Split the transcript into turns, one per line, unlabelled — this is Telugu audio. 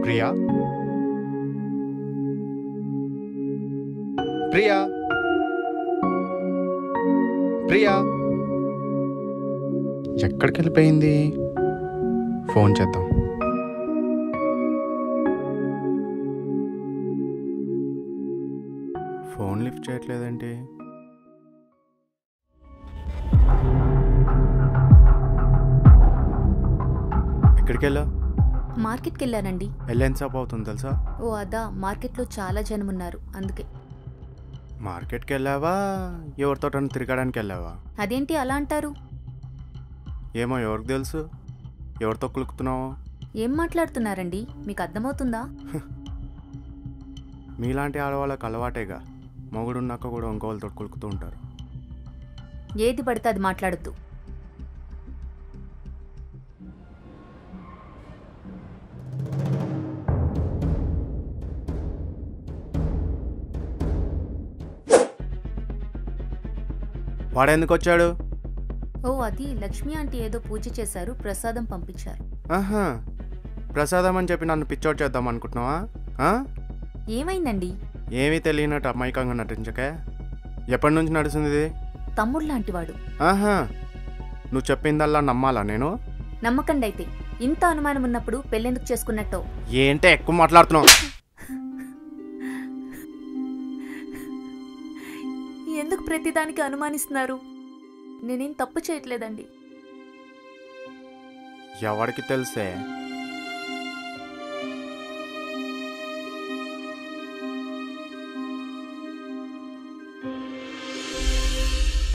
ప్రియా ప్రియా ప్రియా ఎక్కడికి వెళ్ళిపోయింది? ఫోన్ చేద్దాం. ఫోన్ లిఫ్ట్ చేయట్లేదేంటి? ఎక్కడికి వెళ్ళా?
మార్కెట్కి వెళ్ళానండి.
వెళ్ళేంతసేపు అవుతుంది తెలుసా?
ఓ అదా, మార్కెట్లో చాలా జనం ఉన్నారు అందుకే.
మార్కెట్కి వెళ్ళావా, ఎవరితో తిరగడానికి వెళ్ళావా?
అదేంటి అలా అంటారు?
ఏమో ఎవరికి తెలుసు ఎవరితో కులుకుతున్నావో.
ఏం మాట్లాడుతున్నారండి, మీకు అర్థమవుతుందా?
మీలాంటి ఆడవాళ్ళకి అలవాటేగా, మొగుడున్నాక కూడా ఇంకోళ్ళతో కులుకుతూ ఉంటారు.
ఏది పడితే అది మాట్లాడద్దు.
వాడెందుకు వచ్చాడు?
ఓ అది లక్ష్మి ఆంటీ ఏదో పూజ చేశారు, ప్రసాదం పంపించారు.
ఆహా, ప్రసాదం అని చెప్పి నన్ను పిచ్చోడు చేద్దాం అనుకుంటున్నావా?
ఏమైందండి?
ఏమీ తెలియనట్టు అమాయకంగా నటించకే. ఎప్పటి నుంచి నడుస్తుంది ఇది?
తమ్ముడు లాంటివాడు.
ఆహా, నువ్వు చెప్పిందల్లా నమ్మాలా నేను?
నమ్మకండి. అయితే ఇంత అనుమానం ఉన్నప్పుడు పెళ్ళెందుకు చేసుకున్నట్టో.
ఏంటే ఎక్కువ మాట్లాడుతున్నావు?
ఎందుకు ప్రతిదానికి అనుమానిస్తున్నారు? నేనేం తప్పు చేయట్లేదండి.
ఎవరికి తెలుసే?